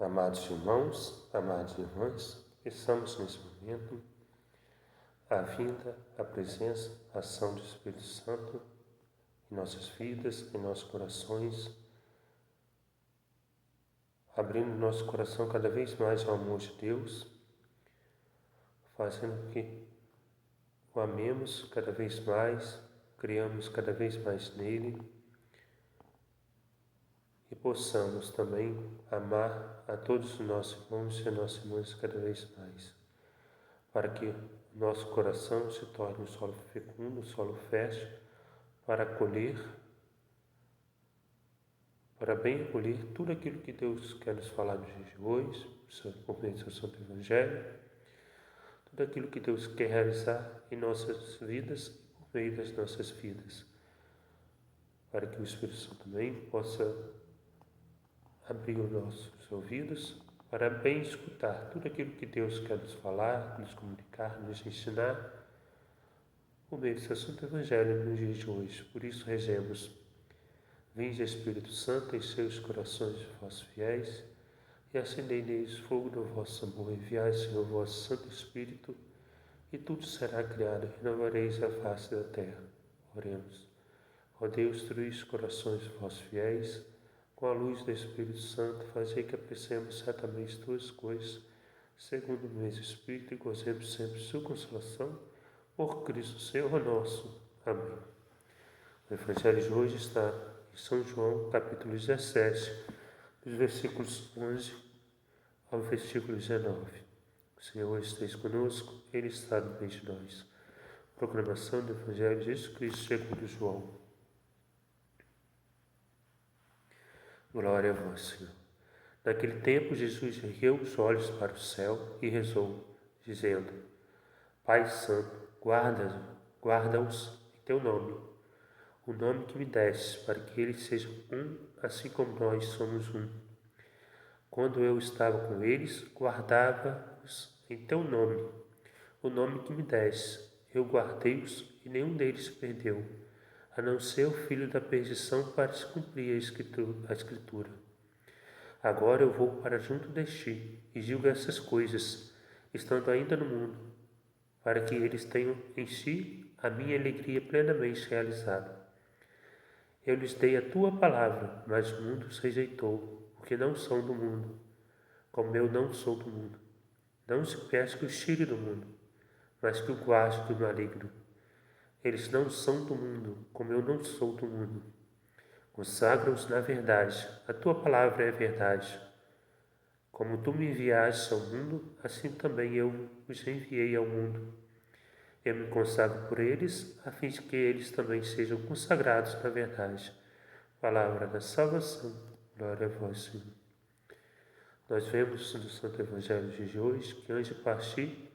Amados irmãos, amadas irmãs, estamos nesse momento a vinda, a presença, a ação do Espírito Santo em nossas vidas, em nossos corações, abrindo nosso coração cada vez mais ao amor de Deus, fazendo que o amemos cada vez mais, criamos cada vez mais nele e possamos também amar a todos os nossos irmãos e nossas irmãs cada vez mais, para que nosso coração se torne um solo fecundo, um solo fértil, para acolher, para bem acolher tudo aquilo que Deus quer nos falar nos dias de hoje, por meio do seu Santo Evangelho, tudo aquilo que Deus quer realizar em nossas vidas, por meio das nossas vidas, para que o Espírito Santo também possa abrir os nossos ouvidos para bem escutar tudo aquilo que Deus quer nos falar, nos comunicar, nos ensinar, por meio do seu Santo Evangelho nos dias de hoje. Por isso rezemos: vinde Espírito Santo, enchei os corações de vossos fiéis e acendei neles fogo do vosso amor. Enviai, Senhor, o vosso Santo Espírito, e tudo será criado, e renovareis a face da terra. Oremos. Ó Deus, instruís os corações de vossos fiéis, com a luz do Espírito Santo, fazei que apreciemos certamente todas as coisas, segundo o mesmo Espírito, e gozemos sempre de sua consolação, por Cristo Senhor nosso. Amém. O Evangelho de hoje está em São João, capítulo 17, dos versículos 11 ao versículo 19. O Senhor esteja conosco, Ele está no meio de nós. Proclamação do Evangelho de Jesus Cristo segundo João. Glória a vós, Senhor. Naquele tempo, Jesus ergueu os olhos para o céu e rezou, dizendo: Pai Santo, guarda-os em teu nome, o nome que me deste, para que eles sejam um, assim como nós somos um. Quando eu estava com eles, guardava-os em teu nome, o nome que me deste. Eu guardei-os e nenhum deles se perdeu, a não ser o filho da perdição, para se cumprir a Escritura. Agora eu vou para junto de ti e digo essas coisas, estando ainda no mundo, para que eles tenham em si a minha alegria plenamente realizada. Eu lhes dei a tua palavra, mas o mundo os rejeitou, porque não são do mundo, como eu não sou do mundo. Não se peça que os tire do mundo, mas que o guarde do maligno. Eles não são do mundo, como eu não sou do mundo. Consagra-os na verdade, a tua palavra é verdade. Como tu me enviaste ao mundo, assim também eu os enviei ao mundo. Eu me consagro por eles, a fim de que eles também sejam consagrados na verdade. Palavra da salvação. Glória a vós, Senhor. Nós vemos no Santo Evangelho de hoje que antes de partir,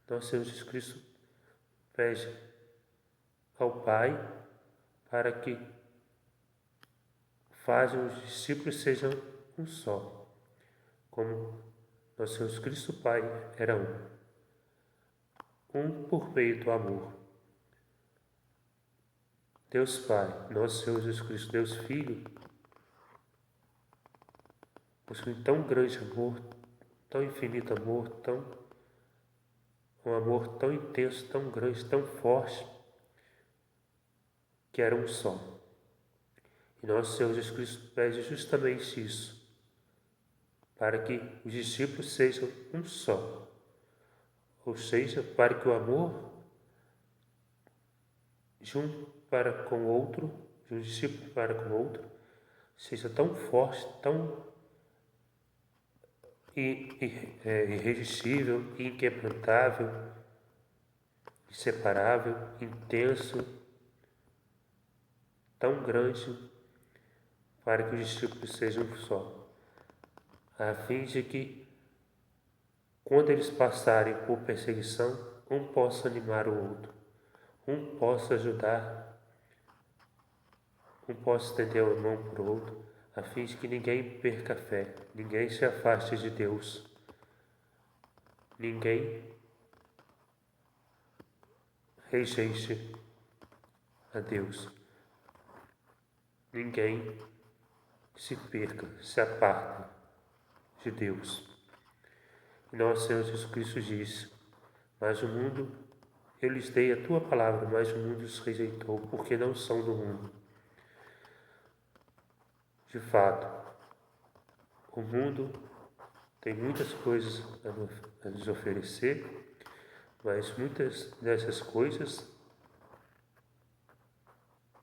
nosso Senhor Jesus Cristo pede ao Pai para que façam os discípulos sejam um só, como nosso Senhor Jesus Cristo Pai era um por meio do amor. Deus Pai, nosso Senhor Jesus Cristo, Deus Filho, possui tão grande amor, tão infinito amor, um amor tão intenso, tão grande, tão forte, que era um só. E nosso Senhor Jesus Cristo pede justamente isso, para que os discípulos sejam um só, ou seja, para que o amor de um para com o outro, de um discípulo para com o outro, seja tão forte, tão irresistível, inquebrantável, inseparável, intenso, tão grande, para que os discípulos sejam um só, a fim de que, quando eles passarem por perseguição, um possa animar o outro, um possa ajudar, um possa estender a mão para o outro, a fim de que ninguém perca a fé, ninguém se afaste de Deus, ninguém rejeite a Deus, ninguém se perca, se aparte de Deus. E nosso Senhor Jesus Cristo disse: mas o mundo, eu lhes dei a tua palavra, mas o mundo os rejeitou, porque não são do mundo. De fato, o mundo tem muitas coisas a nos oferecer, mas muitas dessas coisas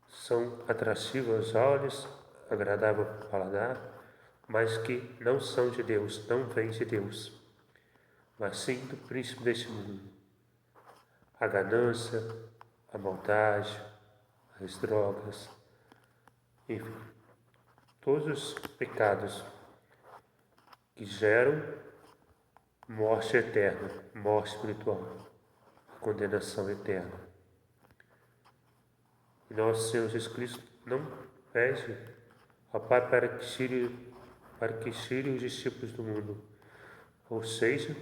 são atrativas aos olhos, agradáveis ao paladar, mas que não são de Deus, não vêm de Deus, mas sim do príncipe deste mundo. A ganância, a maldade, as drogas, enfim, todos os pecados que geram morte eterna, morte espiritual, condenação eterna. E nosso Senhor Jesus Cristo não pede ao Pai para que tire os discípulos do mundo, ou seja,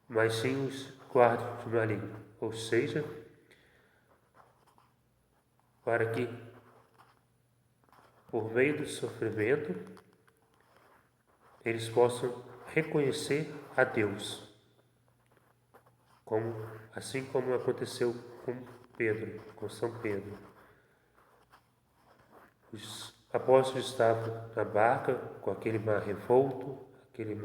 mas sim os guarde do maligno, ou seja, para que, por meio do sofrimento, eles possam reconhecer a Deus, assim como aconteceu com Pedro, com São Pedro. Os apóstolos estavam na barca com aquele mar revolto, aquele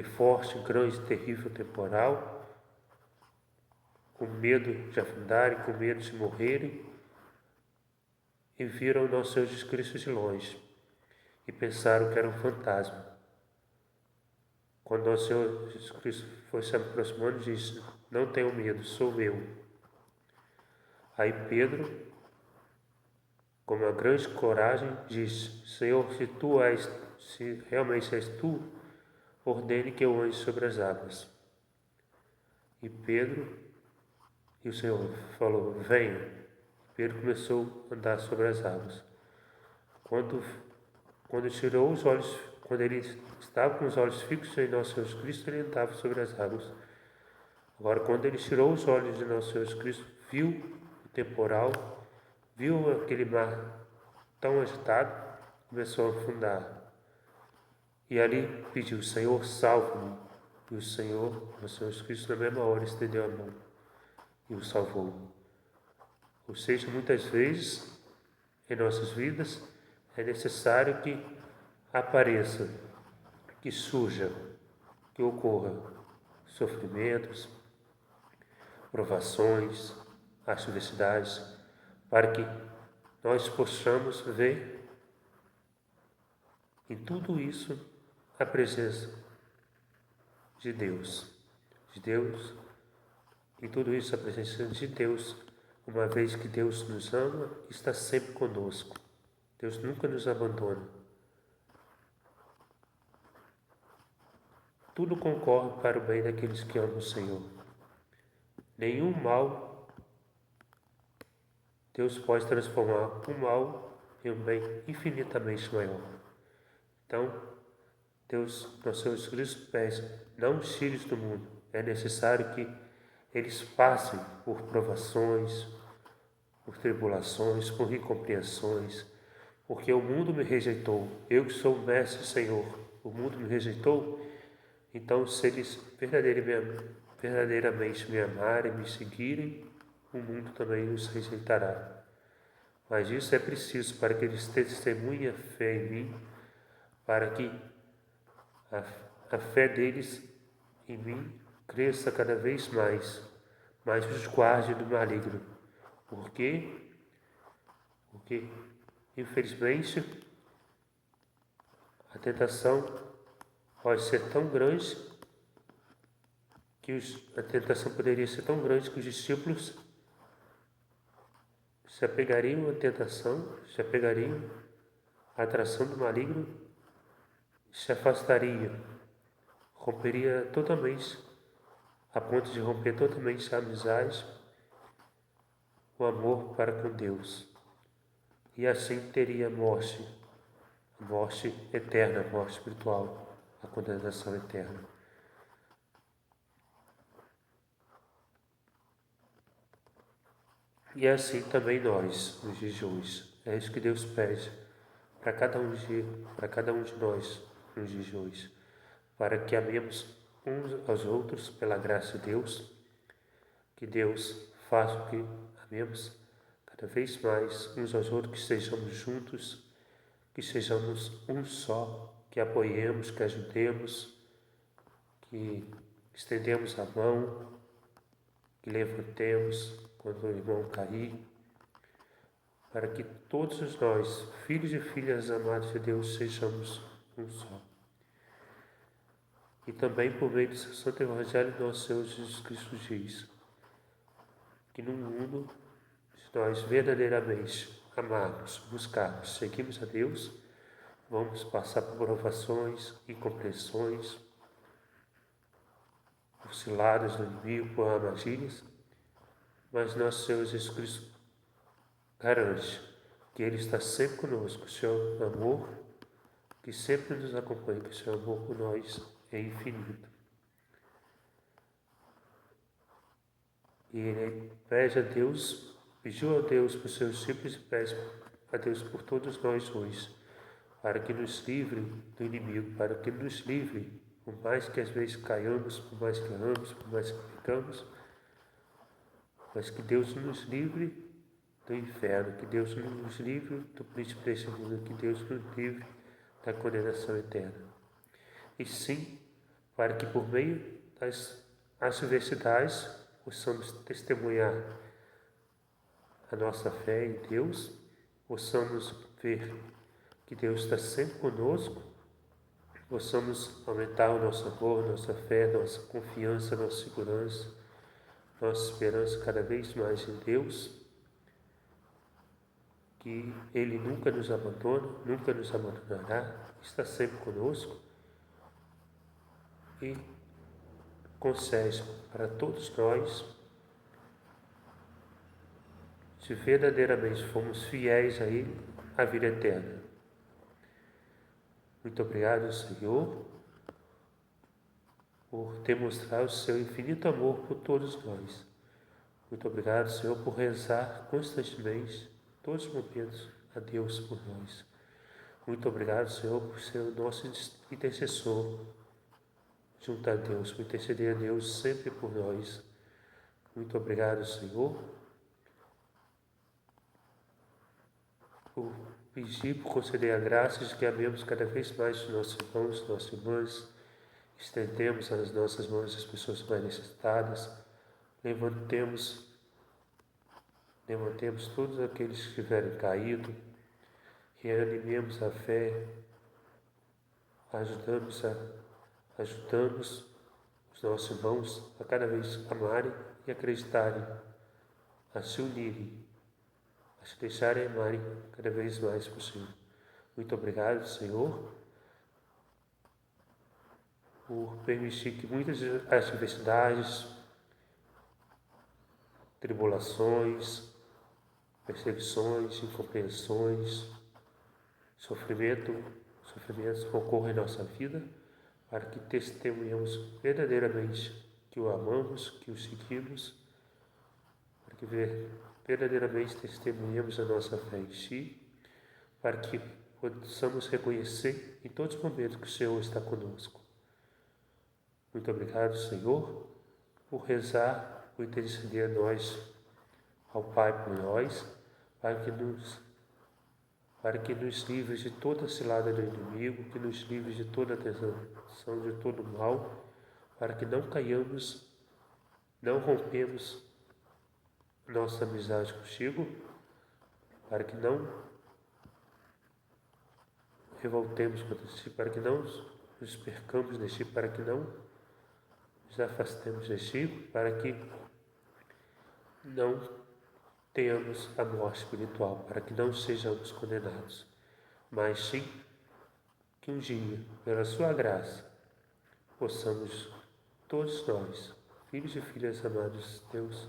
forte, grande, terrível temporal, com medo de afundarem, com medo de morrerem, e viram o nosso Senhor Jesus Cristo de longe e pensaram que era um fantasma. Quando nosso Senhor Jesus Cristo foi se aproximando, disse: não tenham medo, sou eu. Aí Pedro, com uma grande coragem, disse: Senhor, se realmente és tu, ordene que eu ande sobre as águas. E o Senhor falou: venha. Pedro começou a andar sobre as águas. Quando ele estava com os olhos fixos em nosso Senhor Jesus Cristo, ele andava sobre as águas. Agora, quando ele tirou os olhos de nosso Senhor Jesus Cristo, viu o temporal, viu aquele mar tão agitado, começou a afundar. E ali pediu: Senhor, salva-me. E o Senhor, nosso Senhor Jesus Cristo, na mesma hora estendeu a mão e o salvou. Ou seja, muitas vezes em nossas vidas é necessário que apareça, que surja, que ocorra sofrimentos, provações, adversidades, para que nós possamos ver em tudo isso a presença de Deus, em tudo isso a presença de Deus, uma vez que Deus nos ama, está sempre conosco. Deus nunca nos abandona. Tudo concorre para o bem daqueles que amam o Senhor. Nenhum mal Deus pode transformar um mal em um bem infinitamente maior. Então, Deus, nosso Senhor Jesus Cristo, pede: não os tires do mundo. É necessário que eles passem por provações, por tribulações, por incompreensões, porque o mundo me rejeitou. Eu que sou o Mestre Senhor, o mundo me rejeitou. Então, se eles verdadeiramente me amarem, me seguirem, o mundo também os rejeitará. Mas isso é preciso para que eles testemunhem a fé em mim, para que a fé deles em mim cresça cada vez mais, mas os guarde do maligno. Por quê? Porque, infelizmente, a tentação pode ser tão grande a tentação poderia ser tão grande que os discípulos se apegariam à tentação, se apegariam à atração do maligno, se afastariam, romperia totalmente, a ponto de romper totalmente a amizade, o amor para com Deus. E assim teria morte eterna, morte espiritual, a condenação eterna. E assim também nós, nos jejuns. É isso que Deus pede para cada um de nós. nos dias de hoje, para que amemos uns aos outros pela graça de Deus, que Deus faça que amemos cada vez mais uns aos outros, que estejamos juntos, que sejamos um só, que apoiemos, que ajudemos, que estendemos a mão, que levantemos quando o irmão cair, para que todos nós, filhos e filhas amados de Deus, sejamos um só. E também por meio do seu Santo Evangelho, nosso Senhor Jesus Cristo diz que no mundo, se nós verdadeiramente amarmos, buscarmos, seguirmos a Deus, vamos passar por provações, incompreensões, por ciladas do inimigo, por armadilhas, mas nosso Senhor Jesus Cristo garante que Ele está sempre conosco, o seu amor, que sempre nos acompanha, que o seu amor por nós é infinito. E Ele pede a Deus, pediu a Deus por seus discípulos e pede a Deus por todos nós hoje, para que nos livre do inimigo, para que nos livre, por mais que às vezes caiamos, por mais que erramos, por mais que pecamos, mas que Deus nos livre do inferno, que Deus nos livre do príncipe deste mundo, que Deus nos livre da condenação eterna. E sim, para que por meio das adversidades possamos testemunhar a nossa fé em Deus, possamos ver que Deus está sempre conosco, possamos aumentar o nosso amor, nossa fé, nossa confiança, nossa segurança, nossa esperança cada vez mais em Deus, que Ele nunca nos abandona, nunca nos abandonará, está sempre conosco e concede para todos nós, se verdadeiramente formos fiéis a Ele, a vida eterna. Muito obrigado, Senhor, por demonstrar o seu infinito amor por todos nós. Muito obrigado, Senhor, por rezar constantemente, todos os momentos, a Deus por nós. Muito obrigado, Senhor, por ser o nosso intercessor junto a Deus, por interceder a Deus sempre por nós. Muito obrigado, Senhor, por pedir, por conceder a graça de que amemos cada vez mais os nossos irmãos, nossas irmãs, estendemos as nossas mãos às pessoas mais necessitadas, levantemos todos aqueles que tiverem caído, reanimemos a fé, ajudamos os nossos irmãos a cada vez amarem e acreditarem, a se unirem, a se deixarem amarem cada vez mais possível. Muito obrigado, Senhor, por permitir que muitas adversidades, tribulações, perseguições, incompreensões, sofrimentos ocorram em nossa vida, para que testemunhemos verdadeiramente que o amamos, que o seguimos, para que verdadeiramente testemunhemos a nossa fé em Ti, para que possamos reconhecer em todos os momentos que o Senhor está conosco. Muito obrigado, Senhor, por rezar, por interceder a nós, ao Pai por nós, para que nos livres de toda cilada do inimigo, que nos livres de toda tentação, de todo mal, para que não caiamos, não rompemos nossa amizade contigo, para que não revoltemos contra ti, para que não nos percamos de ti, para que não nos afastemos de ti, para que não tenhamos a morte espiritual, para que não sejamos condenados, mas sim que um dia, pela sua graça, possamos todos nós, filhos e filhas amados de Deus,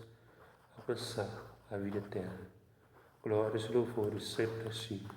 alcançar a vida eterna. Glórias e louvores sempre a ti.